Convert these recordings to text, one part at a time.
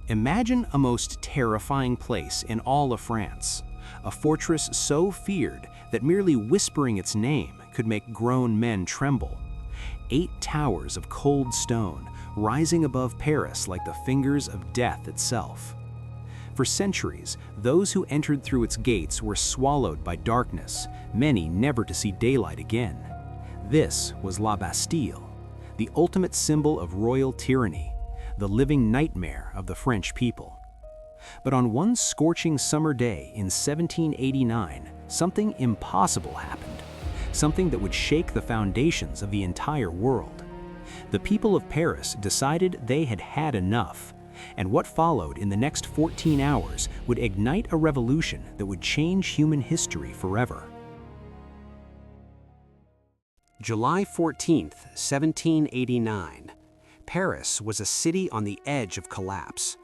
Imagine a most terrifying place in all of France, a fortress so feared that merely whispering its name could make grown men tremble. 8 towers of cold stone rising above Paris like the fingers of death itself. For centuries, those who entered through its gates were swallowed by darkness, many never to see daylight again. This was La Bastille, the ultimate symbol of royal tyranny, the living nightmare of the French people. But on one scorching summer day in 1789, something impossible happened, something that would shake the foundations of the entire world. The people of Paris decided they had had enough, and what followed in the next 14 hours would ignite a revolution that would change human history forever. July 14th, 1789. Paris was a city on the edge of collapse.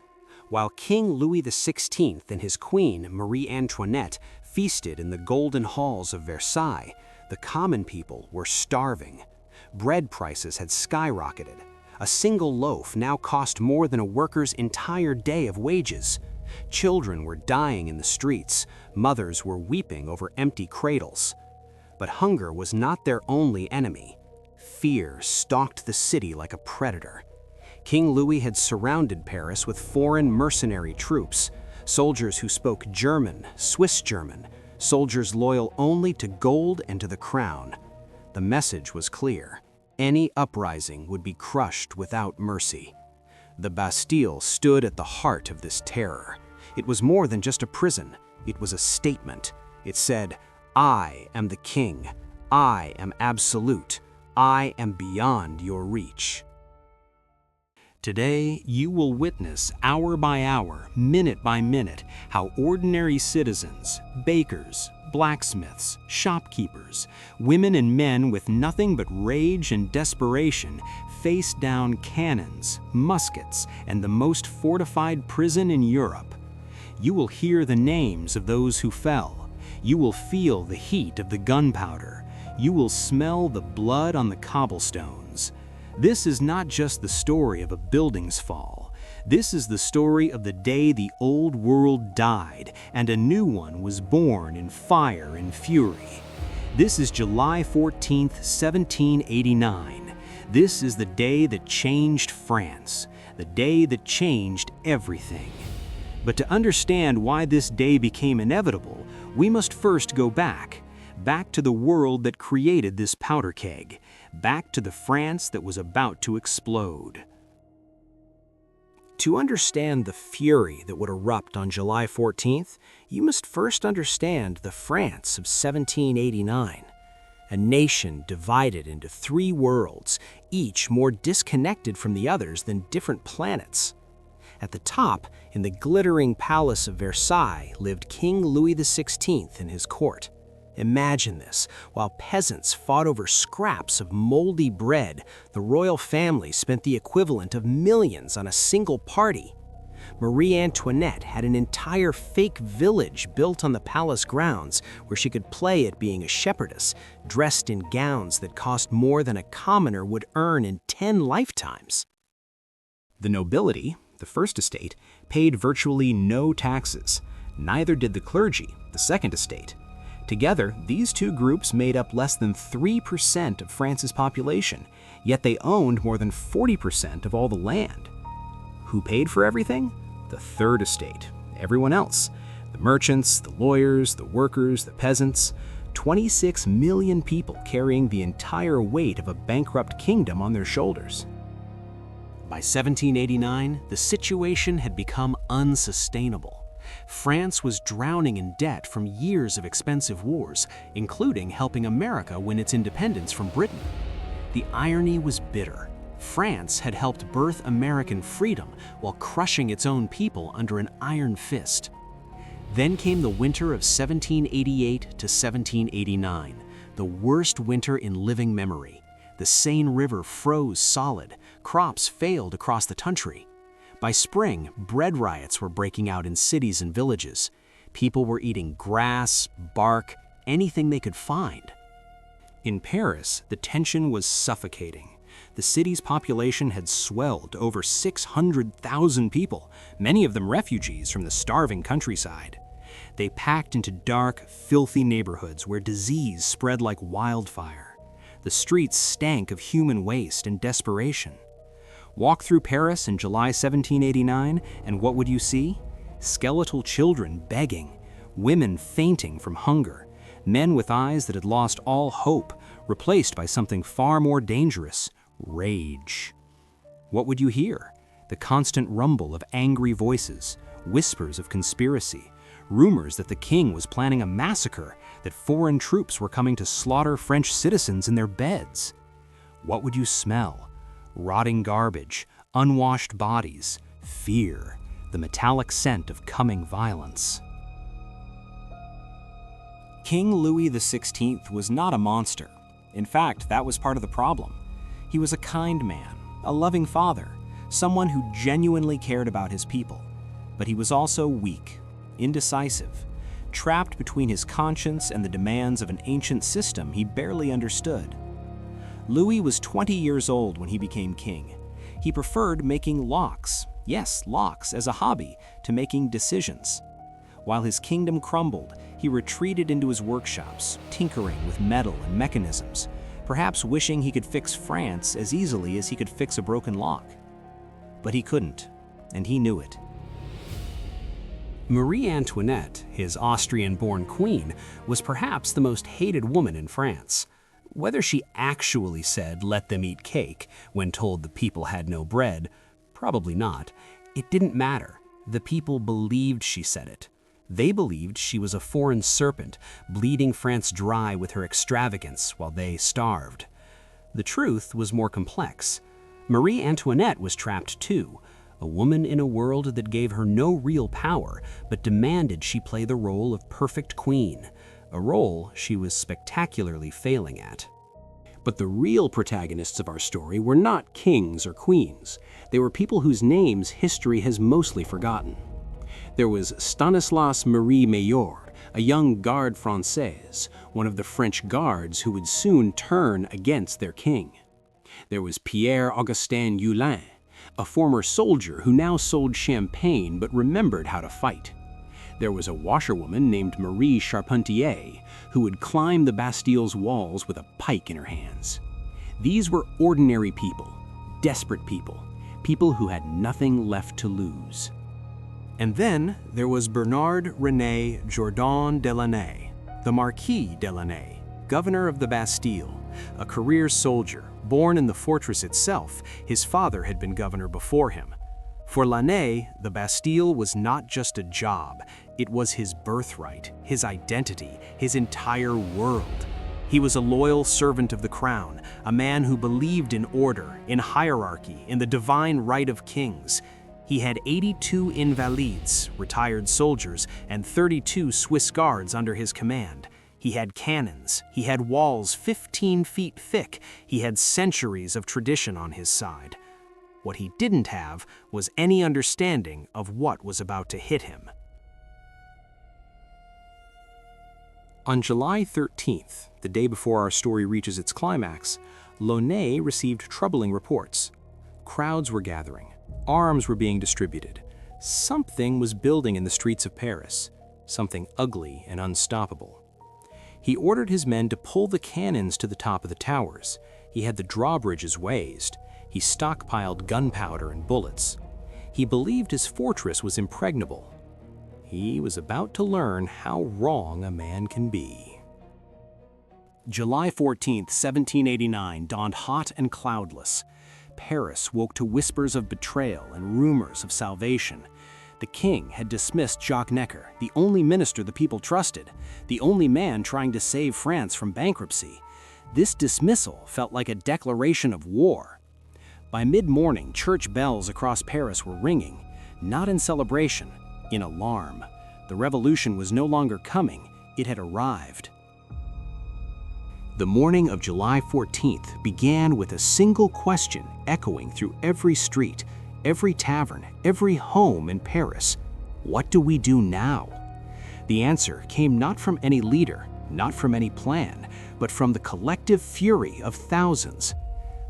While King Louis XVI and his queen, Marie Antoinette, feasted in the golden halls of Versailles, the common people were starving. Bread prices had skyrocketed. A single loaf now cost more than a worker's entire day of wages. Children were dying in the streets. Mothers were weeping over empty cradles. But hunger was not their only enemy. Fear stalked the city like a predator. King Louis had surrounded Paris with foreign mercenary troops, soldiers who spoke German, Swiss German, soldiers loyal only to gold and to the crown. The message was clear. Any uprising would be crushed without mercy. The Bastille stood at the heart of this terror. It was more than just a prison. It was a statement. It said, "I am the king. I am absolute. I am beyond your reach." Today, you will witness hour by hour, minute by minute, how ordinary citizens, bakers, blacksmiths, shopkeepers, women and men with nothing but rage and desperation faced down cannons, muskets, and the most fortified prison in Europe. You will hear the names of those who fell. You will feel the heat of the gunpowder. You will smell the blood on the cobblestones. This is not just the story of a building's fall. This is the story of the day the old world died and a new one was born in fire and fury. This is July 14th, 1789. This is the day that changed France, the day that changed everything. But to understand why this day became inevitable, we must first go back to the world that created this powder keg, back to the France that was about to explode. To understand the fury that would erupt on July 14th, you must first understand the France of 1789, a nation divided into 3 worlds, each more disconnected from the others than different planets. At the top, in the glittering palace of Versailles, lived King Louis XVI and his court. Imagine this, while peasants fought over scraps of moldy bread, the royal family spent the equivalent of millions on a single party. Marie Antoinette had an entire fake village built on the palace grounds where she could play at being a shepherdess, dressed in gowns that cost more than a commoner would earn in 10 lifetimes. The nobility, the first estate, paid virtually no taxes. Neither did the clergy, the second estate. Together, these 2 groups made up less than 3% of France's population, yet they owned more than 40% of all the land. Who paid for everything? The third estate, everyone else. The merchants, the lawyers, the workers, the peasants. 26 million people carrying the entire weight of a bankrupt kingdom on their shoulders. By 1789, the situation had become unsustainable. France was drowning in debt from years of expensive wars, including helping America win its independence from Britain. The irony was bitter. France had helped birth American freedom while crushing its own people under an iron fist. Then came the winter of 1788 to 1789, the worst winter in living memory. The Seine River froze solid, crops failed across the country. By spring, bread riots were breaking out in cities and villages. People were eating grass, bark, anything they could find. In Paris, the tension was suffocating. The city's population had swelled to over 600,000 people, many of them refugees from the starving countryside. They packed into dark, filthy neighborhoods where disease spread like wildfire. The streets stank of human waste and desperation. Walk through Paris in July 1789, and what would you see? Skeletal children begging, women fainting from hunger, men with eyes that had lost all hope, replaced by something far more dangerous: rage. What would you hear? The constant rumble of angry voices, whispers of conspiracy, rumors that the king was planning a massacre, that foreign troops were coming to slaughter French citizens in their beds. What would you smell? Rotting garbage, unwashed bodies, fear, the metallic scent of coming violence. King Louis XVI was not a monster. In fact, that was part of the problem. He was a kind man, a loving father, someone who genuinely cared about his people. But he was also weak, indecisive, trapped between his conscience and the demands of an ancient system he barely understood. Louis was 20 years old when he became king. He preferred making locks, yes, locks, as a hobby, to making decisions. While his kingdom crumbled, he retreated into his workshops, tinkering with metal and mechanisms, perhaps wishing he could fix France as easily as he could fix a broken lock. But he couldn't, and he knew it. Marie Antoinette, his Austrian-born queen, was perhaps the most hated woman in France. Whether she actually said, "Let them eat cake," when told the people had no bread, probably not. It didn't matter. The people believed she said it. They believed she was a foreign serpent, bleeding France dry with her extravagance while they starved. The truth was more complex. Marie Antoinette was trapped too, a woman in a world that gave her no real power, but demanded she play the role of perfect queen, a role she was spectacularly failing at. But the real protagonists of our story were not kings or queens. They were people whose names history has mostly forgotten. There was Stanislas Marie Maillard, a young garde française, one of the French guards who would soon turn against their king. There was Pierre-Augustin Hulin, a former soldier who now sold champagne but remembered how to fight. There was a washerwoman named Marie Charpentier, who would climb the Bastille's walls with a pike in her hands. These were ordinary people, desperate people, people who had nothing left to lose. And then there was Bernard René Jourdan de Launay, the Marquis de Launay, governor of the Bastille, a career soldier. Born in the fortress itself, his father had been governor before him. For Launay, the Bastille was not just a job, it was his birthright, his identity, his entire world. He was a loyal servant of the crown, a man who believed in order, in hierarchy, in the divine right of kings. He had 82 invalides, retired soldiers, and 32 Swiss guards under his command. He had cannons, he had walls 15 feet thick, he had centuries of tradition on his side. What he didn't have was any understanding of what was about to hit him. On July 13th, the day before our story reaches its climax, Launay received troubling reports. Crowds were gathering, arms were being distributed. Something was building in the streets of Paris, something ugly and unstoppable. He ordered his men to pull the cannons to the top of the towers. He had the drawbridges raised. He stockpiled gunpowder and bullets. He believed his fortress was impregnable. He was about to learn how wrong a man can be. July 14th, 1789 dawned hot and cloudless. Paris woke to whispers of betrayal and rumors of salvation. The king had dismissed Jacques Necker, the only minister the people trusted, the only man trying to save France from bankruptcy. This dismissal felt like a declaration of war. By mid-morning, church bells across Paris were ringing, not in celebration, in alarm. The revolution was no longer coming, it had arrived. The morning of July 14th began with a single question echoing through every street, every tavern, every home in Paris. What do we do now? The answer came not from any leader, not from any plan, but from the collective fury of thousands.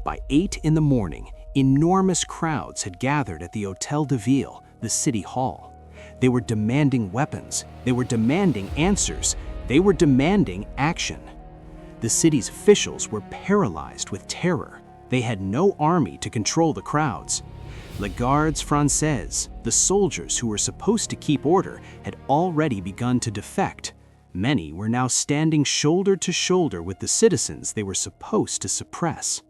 By 8 in the morning, enormous crowds had gathered at the Hôtel de Ville, the city hall. They were demanding weapons, they were demanding answers, they were demanding action. The city's officials were paralyzed with terror. They had no army to control the crowds. Les Gardes Françaises, the soldiers who were supposed to keep order, had already begun to defect. Many were now standing shoulder to shoulder with the citizens they were supposed to suppress.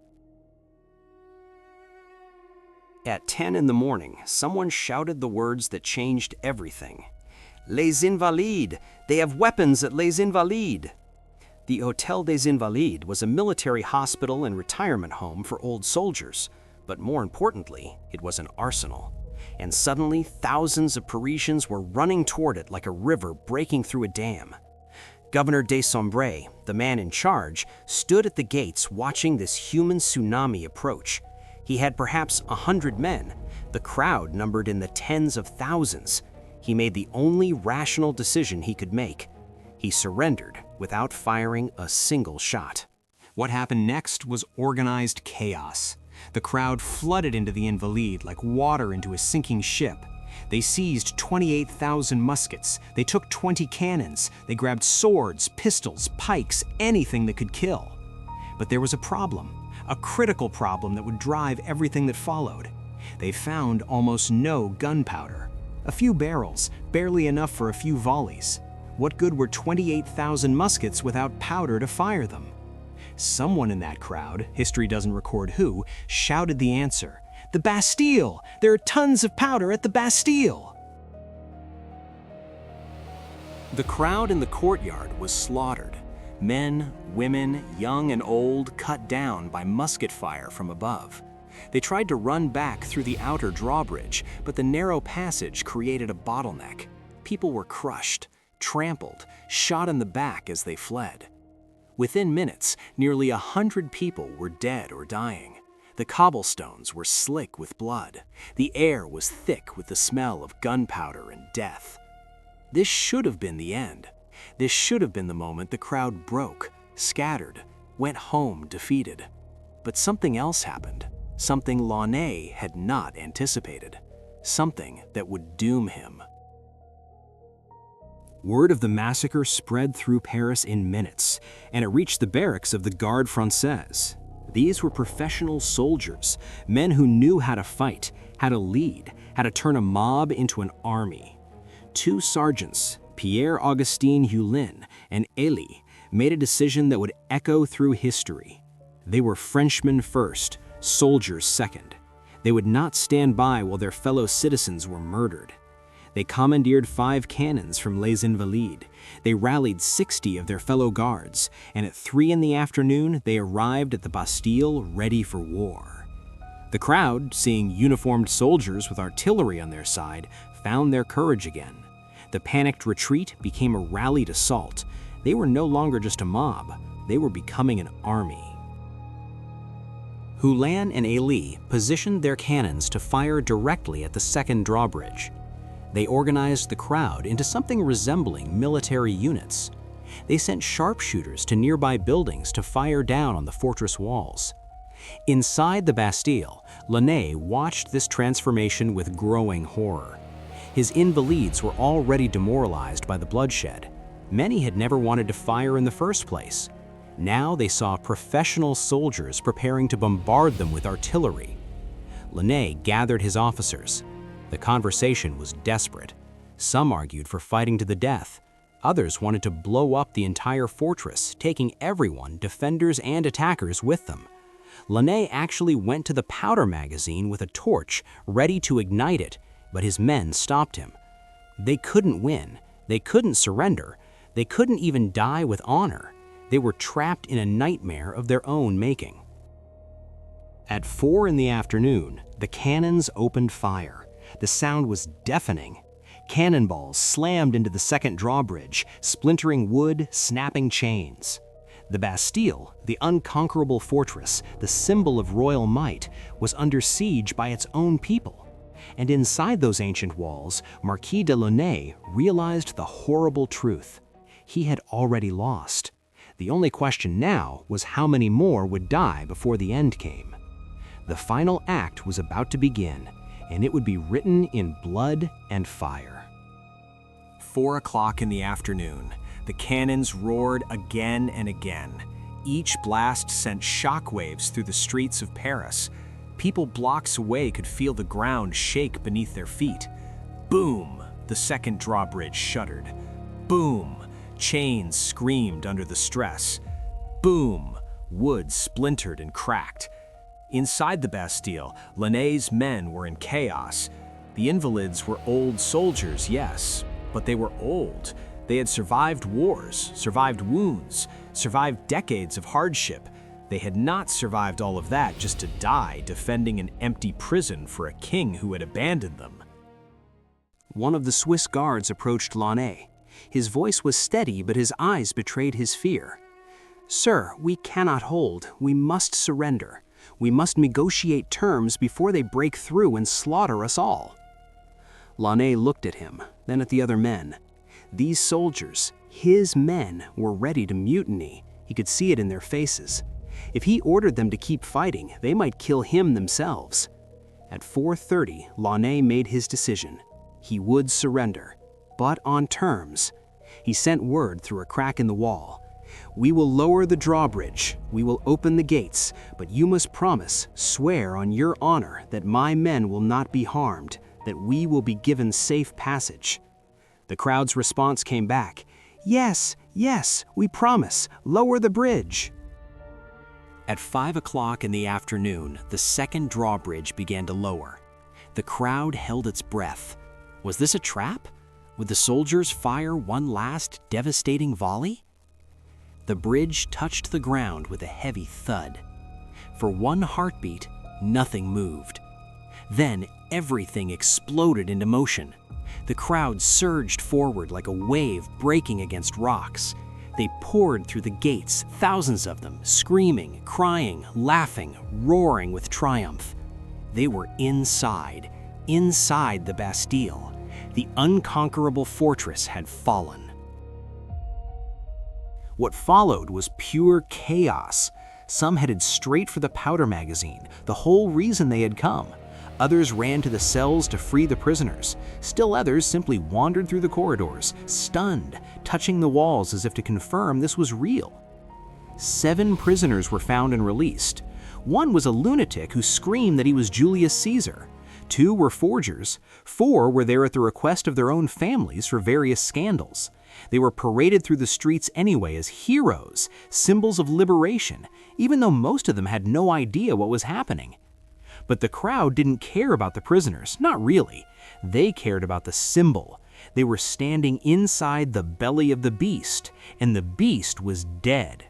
At 10 in the morning, someone shouted the words that changed everything. Les Invalides! They have weapons at Les Invalides! The Hôtel des Invalides was a military hospital and retirement home for old soldiers, but more importantly, it was an arsenal. And suddenly, thousands of Parisians were running toward it like a river breaking through a dam. Governor de Launay, the man in charge, stood at the gates watching this human tsunami approach. He had perhaps 100 men. The crowd numbered in the tens of thousands. He made the only rational decision he could make. He surrendered without firing a single shot. What happened next was organized chaos. The crowd flooded into the Invalides like water into a sinking ship. They seized 28,000 muskets. They took 20 cannons. They grabbed swords, pistols, pikes, anything that could kill. But there was a problem, a critical problem that would drive everything that followed. They found almost no gunpowder. A few barrels, barely enough for a few volleys. What good were 28,000 muskets without powder to fire them? Someone in that crowd, history doesn't record who, shouted the answer. The Bastille! There are tons of powder at the Bastille! The crowd in the courtyard was slaughtered. Men, women, young and old, cut down by musket fire from above. They tried to run back through the outer drawbridge, but the narrow passage created a bottleneck. People were crushed, trampled, shot in the back as they fled. Within minutes, nearly 100 people were dead or dying. The cobblestones were slick with blood. The air was thick with the smell of gunpowder and death. This should have been the end. This should have been the moment the crowd broke, scattered, went home defeated. But something else happened. Something Launay had not anticipated. Something that would doom him. Word of the massacre spread through Paris in minutes, and it reached the barracks of the Garde Française. These were professional soldiers, men who knew how to fight, how to lead, how to turn a mob into an army. Two sergeants, Pierre-Augustin Hulin and Elie, made a decision that would echo through history. They were Frenchmen first, soldiers second. They would not stand by while their fellow citizens were murdered. They commandeered 5 cannons from Les Invalides. They rallied 60 of their fellow guards, and at 3 in the afternoon, they arrived at the Bastille ready for war. The crowd, seeing uniformed soldiers with artillery on their side, found their courage again. The panicked retreat became a rallied assault. They were no longer just a mob. They were becoming an army. Hulin and Elie positioned their cannons to fire directly at the second drawbridge. They organized the crowd into something resembling military units. They sent sharpshooters to nearby buildings to fire down on the fortress walls. Inside the Bastille, Launay watched this transformation with growing horror. His Invalides were already demoralized by the bloodshed. Many had never wanted to fire in the first place. Now they saw professional soldiers preparing to bombard them with artillery. Launay gathered his officers. The conversation was desperate. Some argued for fighting to the death. Others wanted to blow up the entire fortress, taking everyone, defenders and attackers, with them. Launay actually went to the powder magazine with a torch, ready to ignite it, but his men stopped him. They couldn't win. They couldn't surrender. They couldn't even die with honor. They were trapped in a nightmare of their own making. At 4 in the afternoon, the cannons opened fire. The sound was deafening. Cannonballs slammed into the second drawbridge, splintering wood, snapping chains. The Bastille, the unconquerable fortress, the symbol of royal might, was under siege by its own people. And inside those ancient walls, Marquis de Launay realized the horrible truth. He had already lost. The only question now was how many more would die before the end came. The final act was about to begin, and it would be written in blood and fire. 4 o'clock in the afternoon, the cannons roared again and again. Each blast sent shockwaves through the streets of Paris. People blocks away could feel the ground shake beneath their feet. Boom! The second drawbridge shuddered. Boom! Chains screamed under the stress. Boom! Wood splintered and cracked. Inside the Bastille, Launay's men were in chaos. The invalids were old soldiers, yes, but they were old. They had survived wars, survived wounds, survived decades of hardship. They had not survived all of that just to die defending an empty prison for a king who had abandoned them. One of the Swiss guards approached Launay. His voice was steady, but his eyes betrayed his fear. "Sir, we cannot hold. We must surrender. We must negotiate terms before they break through and slaughter us all." Launay looked at him, then at the other men. These soldiers, his men, were ready to mutiny. He could see it in their faces. If he ordered them to keep fighting, they might kill him themselves. At 4:30, Launay made his decision. He would surrender, but on terms. He sent word through a crack in the wall. "We will lower the drawbridge. We will open the gates, but you must promise, swear on your honor that my men will not be harmed, that we will be given safe passage." The crowd's response came back. "Yes, yes, we promise. Lower the bridge." At 5 o'clock in the afternoon, the second drawbridge began to lower. The crowd held its breath. Was this a trap? Would the soldiers fire one last devastating volley? The bridge touched the ground with a heavy thud. For one heartbeat, nothing moved. Then everything exploded into motion. The crowd surged forward like a wave breaking against rocks. They poured through the gates, thousands of them, screaming, crying, laughing, roaring with triumph. They were inside the Bastille. The unconquerable fortress had fallen. What followed was pure chaos. Some headed straight for the powder magazine, the whole reason they had come. Others ran to the cells to free the prisoners. Still others simply wandered through the corridors, stunned, touching the walls as if to confirm this was real. 7 prisoners were found and released. One was a lunatic who screamed that he was Julius Caesar. 2 were forgers. 4 were there at the request of their own families for various scandals. They were paraded through the streets anyway as heroes, symbols of liberation, even though most of them had no idea what was happening. But the crowd didn't care about the prisoners, not really. They cared about the symbol. They were standing inside the belly of the beast, and the beast was dead.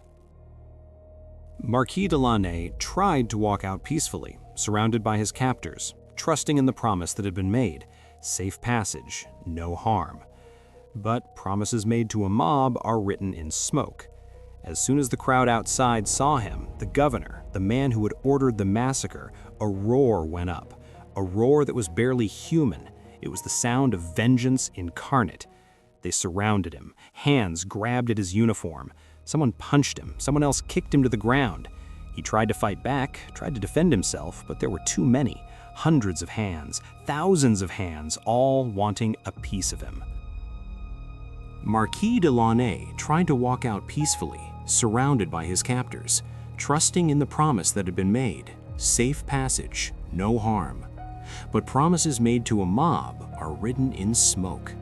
Marquis de Launay tried to walk out peacefully, surrounded by his captors, trusting in the promise that had been made, safe passage, no harm. But promises made to a mob are written in smoke. As soon as the crowd outside saw him, the governor, the man who had ordered the massacre, a roar went up, a roar that was barely human. It was the sound of vengeance incarnate. They surrounded him, hands grabbed at his uniform. Someone punched him, someone else kicked him to the ground. He tried to fight back, tried to defend himself, but there were too many. Hundreds of hands, thousands of hands, all wanting a piece of him. Marquis de Launay tried to walk out peacefully, surrounded by his captors, trusting in the promise that had been made, safe passage, no harm. But promises made to a mob are written in smoke.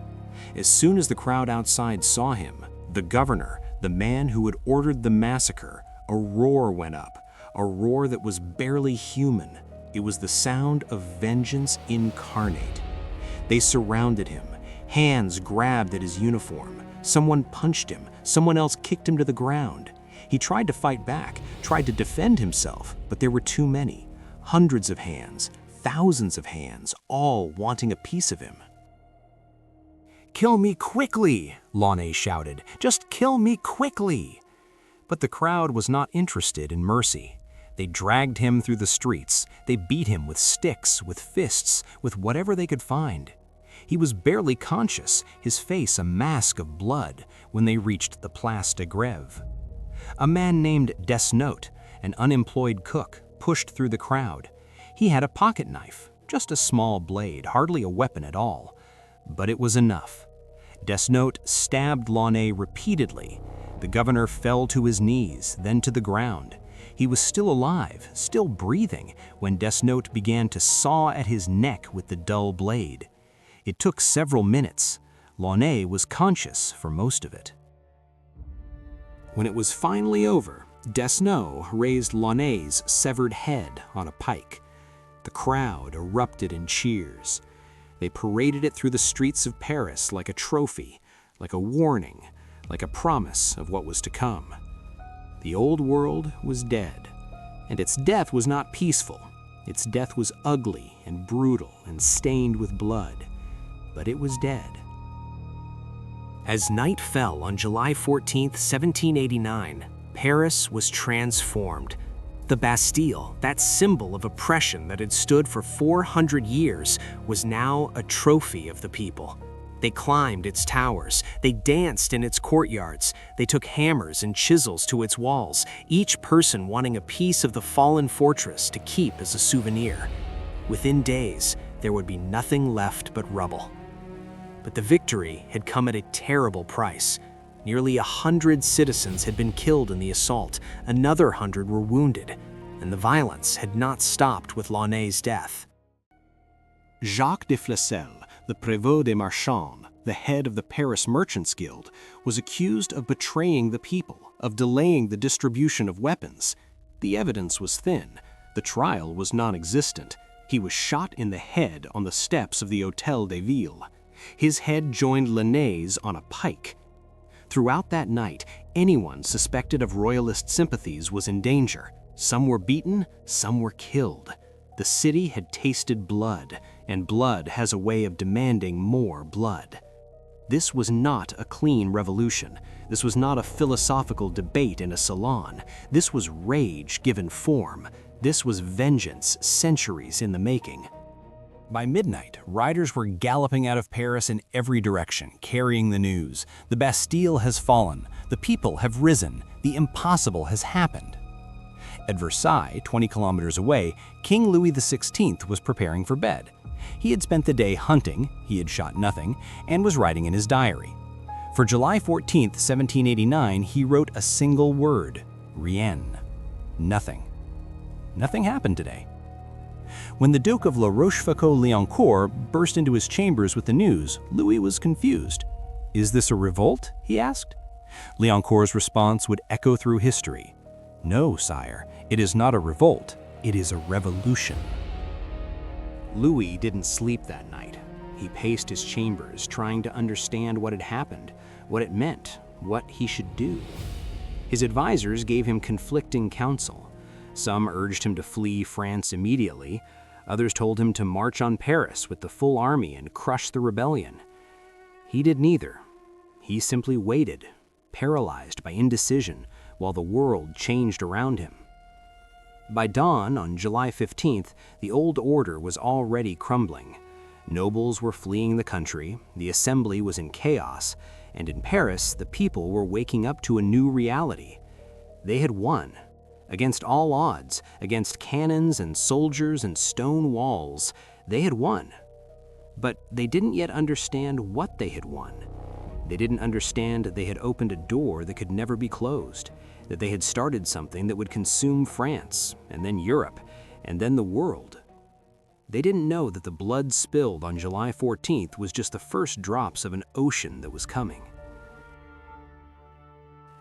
As soon as the crowd outside saw him, the governor, the man who had ordered the massacre, a roar went up, a roar that was barely human. It was the sound of vengeance incarnate. They surrounded him, hands grabbed at his uniform. Someone punched him, someone else kicked him to the ground. He tried to fight back, tried to defend himself, but there were too many. Hundreds of hands, thousands of hands, all wanting a piece of him. "Kill me quickly," Launay shouted. "Just kill me quickly." But the crowd was not interested in mercy. They dragged him through the streets. They beat him with sticks, with fists, with whatever they could find. He was barely conscious, his face a mask of blood, when they reached the Place de Grève. A man named Desnote, an unemployed cook, pushed through the crowd. He had a pocket knife, just a small blade, hardly a weapon at all. But it was enough. Desnote stabbed Launay repeatedly. The governor fell to his knees, then to the ground. He was still alive, still breathing, when Desnote began to saw at his neck with the dull blade. It took several minutes. Launay was conscious for most of it. When it was finally over, Desnote raised Launay's severed head on a pike. The crowd erupted in cheers. They paraded it through the streets of Paris like a trophy, like a warning, like a promise of what was to come. The old world was dead, and its death was not peaceful. Its death was ugly and brutal and stained with blood, but it was dead. As night fell on July 14, 1789, Paris was transformed. The Bastille, that symbol of oppression that had stood for 400 years, was now a trophy of the people. They climbed its towers, they danced in its courtyards, they took hammers and chisels to its walls, each person wanting a piece of the fallen fortress to keep as a souvenir. Within days, there would be nothing left but rubble. But the victory had come at a terrible price. Nearly 100 citizens had been killed in the assault, another 100 were wounded, and the violence had not stopped with Launay's death. Jacques de Flesselles, the Prévôt des Marchands, the head of the Paris Merchants Guild, was accused of betraying the people, of delaying the distribution of weapons. The evidence was thin. The trial was non-existent. He was shot in the head on the steps of the Hôtel de Ville. His head joined Launay's on a pike. Throughout that night, anyone suspected of royalist sympathies was in danger. Some were beaten, some were killed. The city had tasted blood, and blood has a way of demanding more blood. This was not a clean revolution. This was not a philosophical debate in a salon. This was rage given form. This was vengeance centuries in the making. By midnight, riders were galloping out of Paris in every direction, carrying the news. The Bastille has fallen. The people have risen. The impossible has happened. At Versailles, 20 kilometers away, King Louis XVI was preparing for bed. He had spent the day hunting, he had shot nothing, and was writing in his diary. For July 14, 1789, he wrote a single word: rien. Nothing. Nothing happened today. When the Duke of La Rochefoucauld-Liancourt burst into his chambers with the news, Louis was confused. "Is this a revolt?" he asked. Liancourt's response would echo through history. "No, sire, it is not a revolt, it is a revolution." Louis didn't sleep that night. He paced his chambers, trying to understand what had happened, what it meant, what he should do. His advisors gave him conflicting counsel. Some urged him to flee France immediately. Others told him to march on Paris with the full army and crush the rebellion. He did neither. He simply waited, paralyzed by indecision, while the world changed around him. By dawn on July 15th, the old order was already crumbling. Nobles were fleeing the country, the assembly was in chaos, and in Paris, the people were waking up to a new reality. They had won. Against all odds, against cannons and soldiers and stone walls, they had won. But they didn't yet understand what they had won. They didn't understand that they had opened a door that could never be closed, that they had started something that would consume France, and then Europe, and then the world. They didn't know that the blood spilled on July 14th was just the first drops of an ocean that was coming.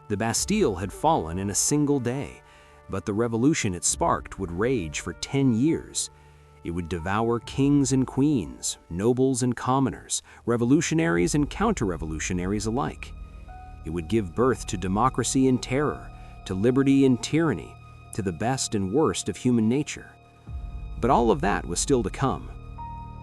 The Bastille had fallen in a single day, but the revolution it sparked would rage for 10 years. It would devour kings and queens, nobles and commoners, revolutionaries and counter-revolutionaries alike. It would give birth to democracy and terror, to liberty and tyranny, to the best and worst of human nature. But all of that was still to come.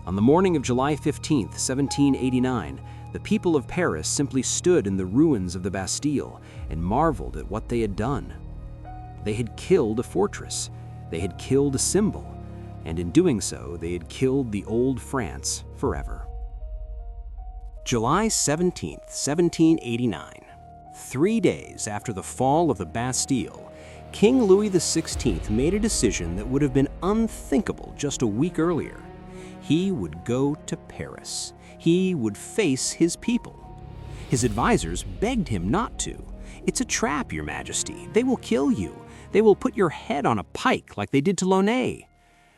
On the morning of July 15, 1789, the people of Paris simply stood in the ruins of the Bastille and marveled at what they had done. They had killed a fortress, they had killed a symbol, and in doing so, they had killed the old France forever. July 17, 1789. 3 days after the fall of the Bastille, King Louis XVI made a decision that would have been unthinkable just a week earlier. He would go to Paris. He would face his people. His advisors begged him not to. "It's a trap, Your Majesty. They will kill you. They will put your head on a pike like they did to Launay."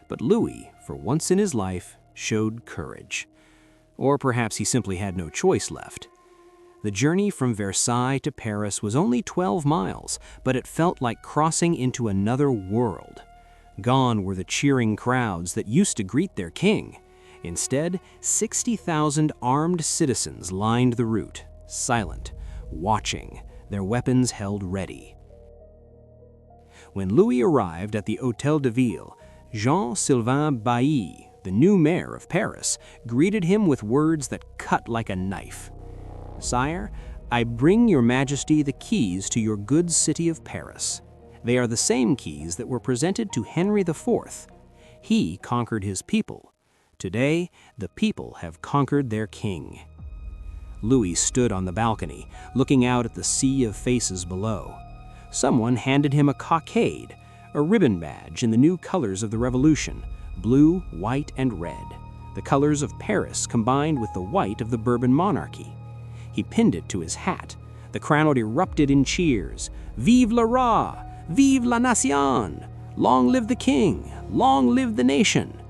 But Louis, for once in his life, showed courage. Or perhaps he simply had no choice left. The journey from Versailles to Paris was only 12 miles, but it felt like crossing into another world. Gone were the cheering crowds that used to greet their king. Instead, 60,000 armed citizens lined the route, silent, watching, their weapons held ready. When Louis arrived at the Hôtel de Ville, Jean-Sylvain Bailly, the new mayor of Paris, greeted him with words that cut like a knife. "Sire, I bring Your Majesty the keys to your good city of Paris. They are the same keys that were presented to Henry IV. He conquered his people. Today, the people have conquered their king." Louis stood on the balcony, looking out at the sea of faces below. Someone handed him a cockade, a ribbon badge in the new colors of the Revolution, blue, white, and red, the colors of Paris combined with the white of the Bourbon monarchy. He pinned it to his hat. The crowd erupted in cheers. "Vive le roi! Vive la nation! Long live the king! Long live the nation!"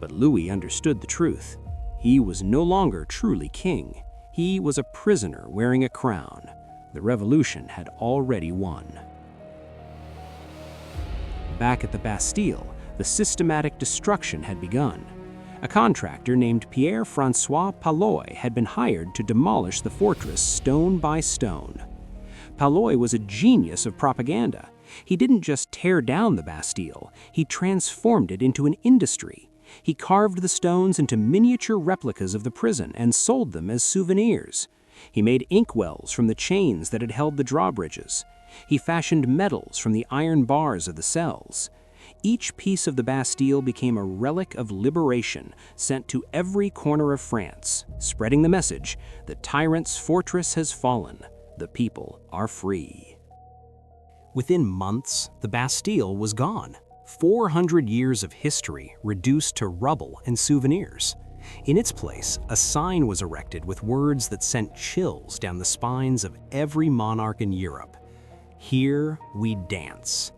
But Louis understood the truth. He was no longer truly king. He was a prisoner wearing a crown. The revolution had already won. Back at the Bastille, the systematic destruction had begun. A contractor named Pierre-François Palloy had been hired to demolish the fortress stone by stone. Palloy was a genius of propaganda. He didn't just tear down the Bastille, he transformed it into an industry. He carved the stones into miniature replicas of the prison and sold them as souvenirs. He made inkwells from the chains that had held the drawbridges. He fashioned medals from the iron bars of the cells. Each piece of the Bastille became a relic of liberation sent to every corner of France, spreading the message: the tyrant's fortress has fallen, the people are free. Within months, the Bastille was gone. 400 years of history reduced to rubble and souvenirs. In its place, a sign was erected with words that sent chills down the spines of every monarch in Europe. "Here we dance."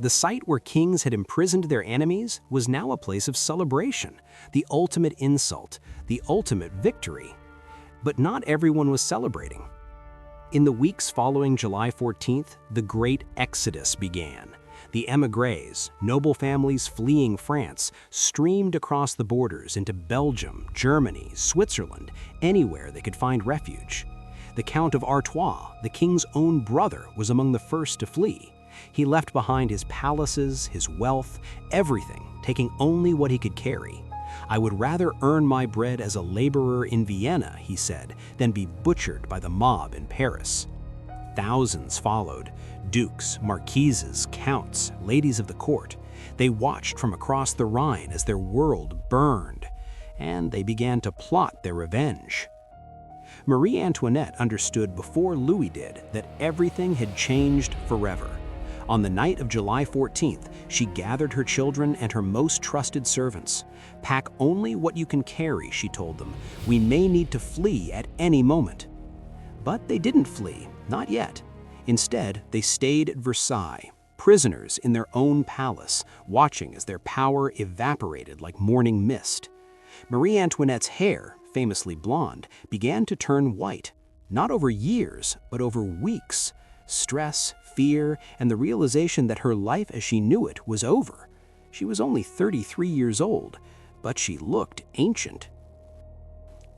The site where kings had imprisoned their enemies was now a place of celebration, the ultimate insult, the ultimate victory. But not everyone was celebrating. In the weeks following July 14th, the Great Exodus began. The émigrés, noble families fleeing France, streamed across the borders into Belgium, Germany, Switzerland, anywhere they could find refuge. The Count of Artois, the king's own brother, was among the first to flee. He left behind his palaces, his wealth, everything, taking only what he could carry. "I would rather earn my bread as a laborer in Vienna," he said, "than be butchered by the mob in Paris." Thousands followed, dukes, marquises, counts, ladies of the court. They watched from across the Rhine as their world burned, and they began to plot their revenge. Marie Antoinette understood before Louis did that everything had changed forever. On the night of July 14th, she gathered her children and her most trusted servants. "Pack only what you can carry," she told them. "We may need to flee at any moment." But they didn't flee, not yet. Instead, they stayed at Versailles, prisoners in their own palace, watching as their power evaporated like morning mist. Marie Antoinette's hair, famously blonde, began to turn white, not over years, but over weeks. Stress, fear, and the realization that her life as she knew it was over. She was only 33 years old, but she looked ancient.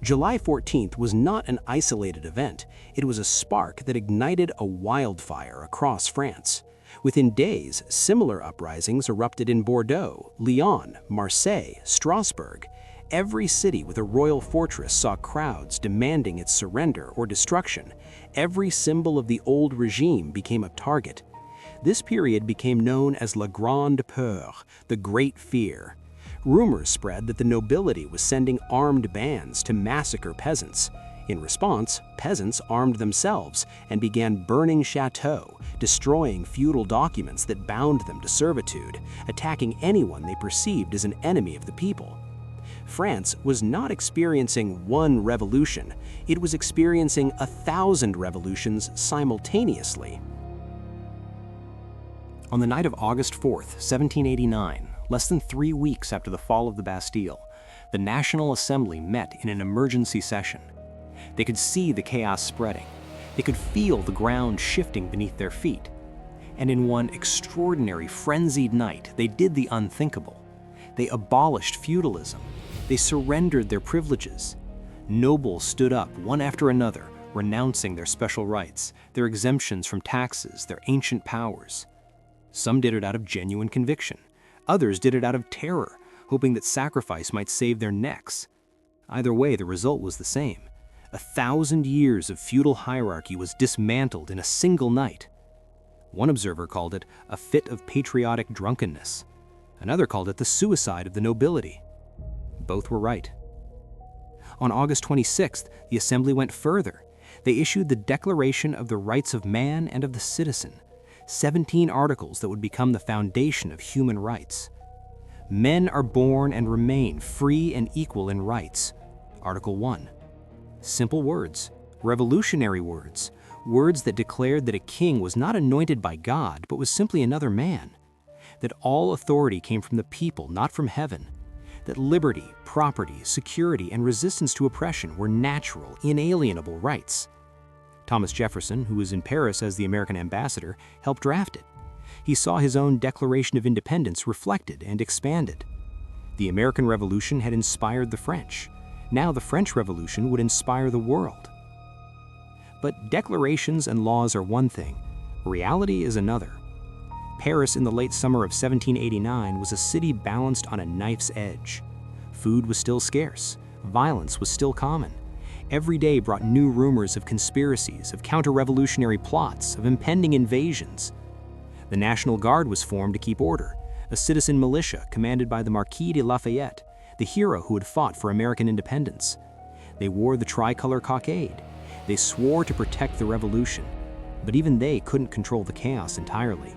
July 14th was not an isolated event. It was a spark that ignited a wildfire across France. Within days, similar uprisings erupted in Bordeaux, Lyon, Marseille, Strasbourg. Every city with a royal fortress saw crowds demanding its surrender or destruction. Every symbol of the old regime became a target. This period became known as La Grande Peur, the Great Fear. Rumors spread that the nobility was sending armed bands to massacre peasants. In response, peasants armed themselves and began burning chateaux, destroying feudal documents that bound them to servitude, attacking anyone they perceived as an enemy of the people. France was not experiencing one revolution, it was experiencing 1,000 revolutions simultaneously. On the night of August 4th, 1789, less than 3 weeks after the fall of the Bastille, the National Assembly met in an emergency session. They could see the chaos spreading. They could feel the ground shifting beneath their feet. And in one extraordinary, frenzied night, they did the unthinkable. They abolished feudalism. They surrendered their privileges. Nobles stood up one after another, renouncing their special rights, their exemptions from taxes, their ancient powers. Some did it out of genuine conviction. Others did it out of terror, hoping that sacrifice might save their necks. Either way, the result was the same. 1,000 years of feudal hierarchy was dismantled in a single night. One observer called it a fit of patriotic drunkenness. Another called it the suicide of the nobility. Both were right. On August 26th, the Assembly went further. They issued the Declaration of the Rights of Man and of the Citizen, 17 articles that would become the foundation of human rights. Men are born and remain free and equal in rights. Article 1. Simple words, revolutionary words, words that declared that a king was not anointed by God, but was simply another man, that all authority came from the people, not from heaven, that liberty, property, security, and resistance to oppression were natural, inalienable rights. Thomas Jefferson, who was in Paris as the American ambassador, helped draft it. He saw his own Declaration of Independence reflected and expanded. The American Revolution had inspired the French. Now the French Revolution would inspire the world. But declarations and laws are one thing, reality is another. Paris in the late summer of 1789 was a city balanced on a knife's edge. Food was still scarce, violence was still common. Every day brought new rumors of conspiracies, of counter-revolutionary plots, of impending invasions. The National Guard was formed to keep order, a citizen militia commanded by the Marquis de Lafayette, the hero who had fought for American independence. They wore the tricolor cockade. They swore to protect the revolution, but even they couldn't control the chaos entirely.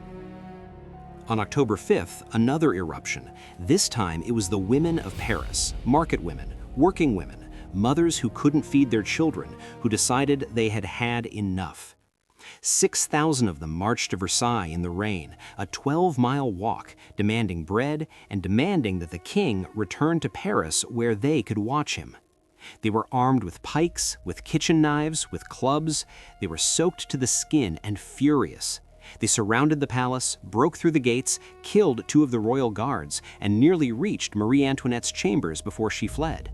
On October 5th, another eruption. This time it was the women of Paris, market women, working women, mothers who couldn't feed their children, who decided they had had enough. 6,000 of them marched to Versailles in the rain, a 12-mile walk, demanding bread and demanding that the king return to Paris where they could watch him. They were armed with pikes, with kitchen knives, with clubs. They were soaked to the skin and furious. They surrounded the palace, broke through the gates, killed 2 of the royal guards, and nearly reached Marie Antoinette's chambers before she fled.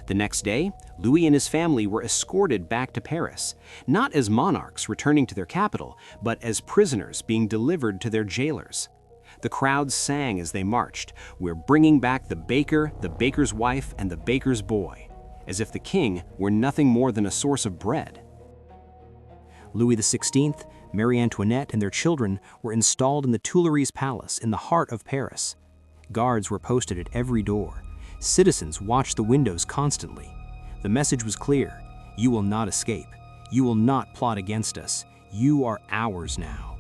The next day, Louis and his family were escorted back to Paris, not as monarchs returning to their capital, but as prisoners being delivered to their jailers. The crowd sang as they marched, "We're bringing back the baker, the baker's wife, and the baker's boy," as if the king were nothing more than a source of bread. Louis XVI, Marie Antoinette, and their children were installed in the Tuileries Palace in the heart of Paris. Guards were posted at every door. Citizens watched the windows constantly. The message was clear: you will not escape. You will not plot against us. You are ours now.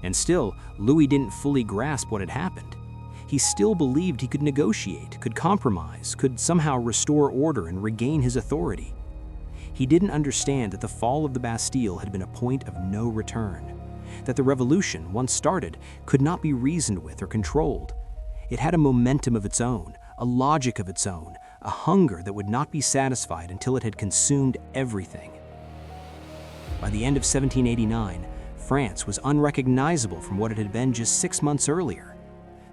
And still, Louis didn't fully grasp what had happened. He still believed he could negotiate, could compromise, could somehow restore order and regain his authority. He didn't understand that the fall of the Bastille had been a point of no return, that the revolution, once started, could not be reasoned with or controlled. It had a momentum of its own, a logic of its own, a hunger that would not be satisfied until it had consumed everything. By the end of 1789, France was unrecognizable from what it had been just 6 months earlier.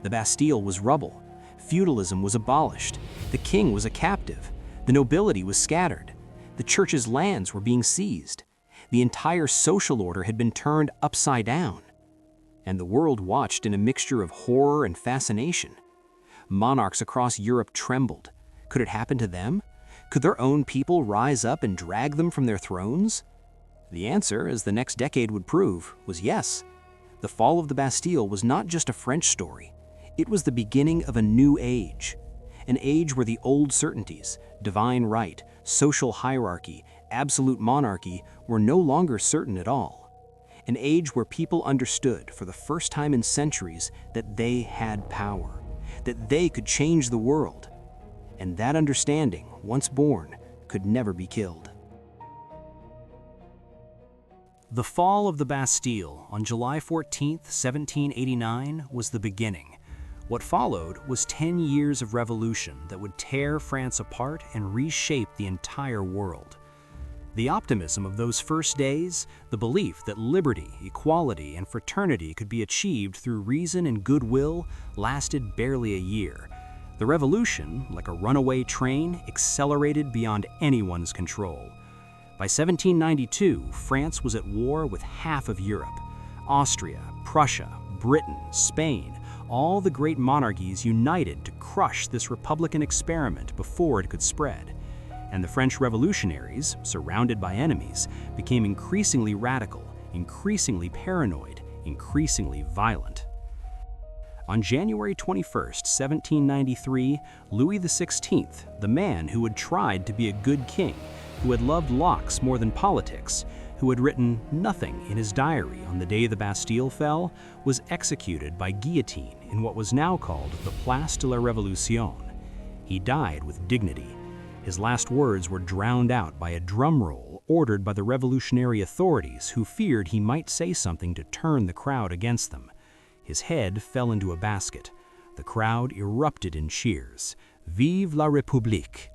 The Bastille was rubble, feudalism was abolished, the king was a captive, the nobility was scattered, the church's lands were being seized, the entire social order had been turned upside down. And the world watched in a mixture of horror and fascination. Monarchs across Europe trembled. Could it happen to them? Could their own people rise up and drag them from their thrones? The answer, as the next decade would prove, was yes. The fall of the Bastille was not just a French story. It was the beginning of a new age. An age where the old certainties, divine right, social hierarchy, absolute monarchy were no longer certain at all. An age where people understood for the first time in centuries that they had power, that they could change the world. And that understanding, once born, could never be killed. The fall of the Bastille on July 14, 1789, was the beginning. What followed was 10 years of revolution that would tear France apart and reshape the entire world. The optimism of those first days, the belief that liberty, equality, and fraternity could be achieved through reason and goodwill, lasted barely a year. The revolution, like a runaway train, accelerated beyond anyone's control. By 1792, France was at war with half of Europe. Austria, Prussia, Britain, Spain, all the great monarchies united to crush this republican experiment before it could spread. And the French revolutionaries, surrounded by enemies, became increasingly radical, increasingly paranoid, increasingly violent. On January 21, 1793, Louis XVI, the man who had tried to be a good king, who had loved locks more than politics, who had written nothing in his diary on the day the Bastille fell, was executed by guillotine in what was now called the Place de la Révolution. He died with dignity. His last words were drowned out by a drum roll ordered by the revolutionary authorities who feared he might say something to turn the crowd against them. His head fell into a basket. The crowd erupted in cheers. Vive la République!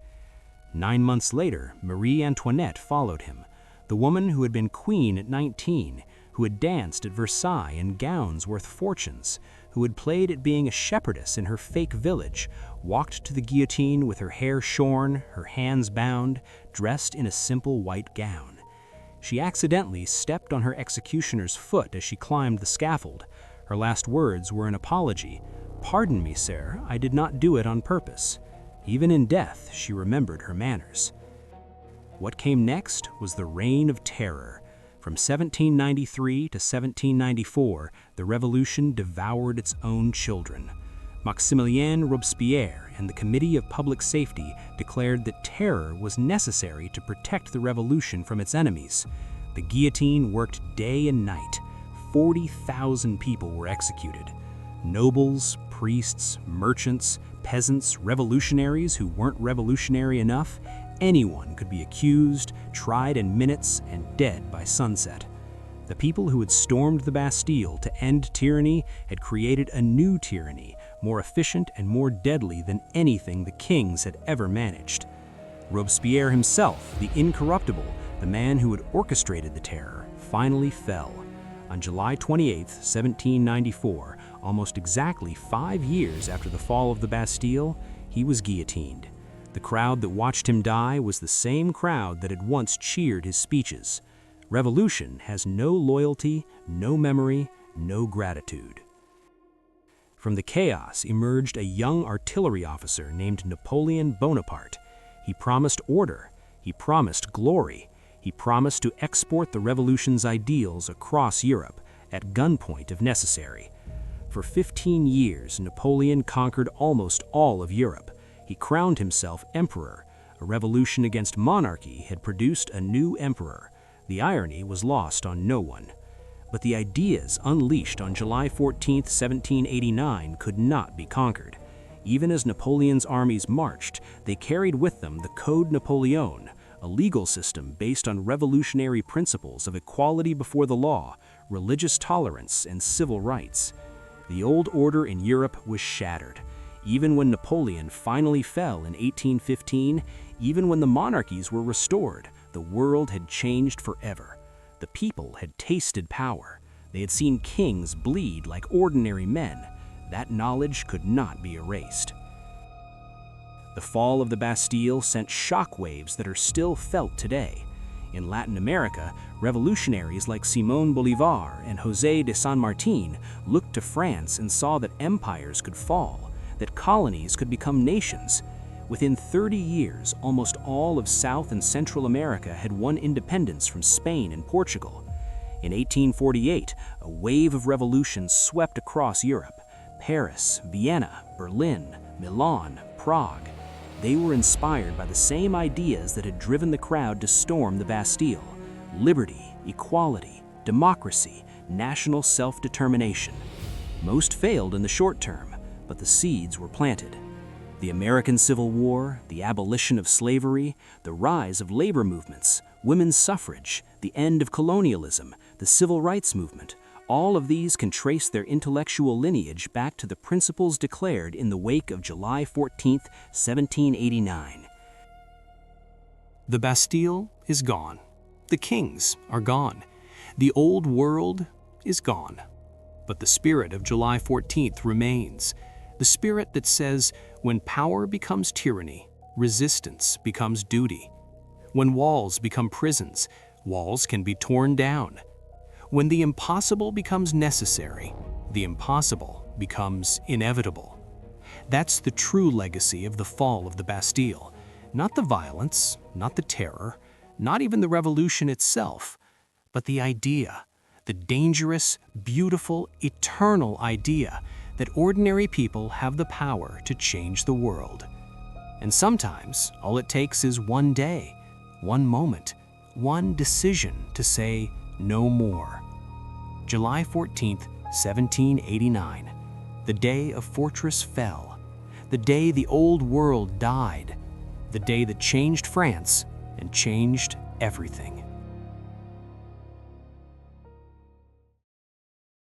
9 months later, Marie Antoinette followed him, the woman who had been queen at 19, who had danced at Versailles in gowns worth fortunes, who had played at being a shepherdess in her fake village, walked to the guillotine with her hair shorn, her hands bound, dressed in a simple white gown. She accidentally stepped on her executioner's foot as she climbed the scaffold. Her last words were an apology. "Pardon me, sir, I did not do it on purpose." Even in death, she remembered her manners. What came next was the Reign of Terror. From 1793 to 1794, the revolution devoured its own children. Maximilien Robespierre and the Committee of Public Safety declared that terror was necessary to protect the revolution from its enemies. The guillotine worked day and night. 40,000 people were executed. Nobles, priests, merchants, peasants, revolutionaries who weren't revolutionary enough, anyone could be accused, tried in minutes, and dead by sunset. The people who had stormed the Bastille to end tyranny had created a new tyranny, more efficient and more deadly than anything the kings had ever managed. Robespierre himself, the incorruptible, the man who had orchestrated the terror, finally fell. On July 28, 1794, almost exactly 5 years after the fall of the Bastille, he was guillotined. The crowd that watched him die was the same crowd that had once cheered his speeches. Revolution has no loyalty, no memory, no gratitude. From the chaos emerged a young artillery officer named Napoleon Bonaparte. He promised order. He promised glory. He promised to export the revolution's ideals across Europe, at gunpoint if necessary. For 15 years, Napoleon conquered almost all of Europe. He crowned himself emperor. A revolution against monarchy had produced a new emperor. The irony was lost on no one. But the ideas unleashed on July 14, 1789 could not be conquered. Even as Napoleon's armies marched, they carried with them the Code Napoleon, a legal system based on revolutionary principles of equality before the law, religious tolerance, and civil rights. The old order in Europe was shattered. Even when Napoleon finally fell in 1815, even when the monarchies were restored, the world had changed forever. The people had tasted power. They had seen kings bleed like ordinary men. That knowledge could not be erased. The fall of the Bastille sent shockwaves that are still felt today. In Latin America, revolutionaries like Simón Bolívar and José de San Martín looked to France and saw that empires could fall, that colonies could become nations. Within 30 years, almost all of South and Central America had won independence from Spain and Portugal. In 1848, a wave of revolutions swept across Europe. Paris, Vienna, Berlin, Milan, Prague. They were inspired by the same ideas that had driven the crowd to storm the Bastille: liberty, equality, democracy, national self-determination. Most failed in the short term, but the seeds were planted. The American Civil War, the abolition of slavery, the rise of labor movements, women's suffrage, the end of colonialism, the civil rights movement, all of these can trace their intellectual lineage back to the principles declared in the wake of July 14, 1789. The Bastille is gone. The kings are gone. The old world is gone. But the spirit of July 14th remains. The spirit that says, when power becomes tyranny, resistance becomes duty. When walls become prisons, walls can be torn down. When the impossible becomes necessary, the impossible becomes inevitable. That's the true legacy of the fall of the Bastille. Not the violence, not the terror, not even the revolution itself, but the idea, the dangerous, beautiful, eternal idea that ordinary people have the power to change the world. And sometimes all it takes is one day, one moment, one decision to say no more. July 14th, 1789, the day a fortress fell, the day the old world died, the day that changed France and changed everything.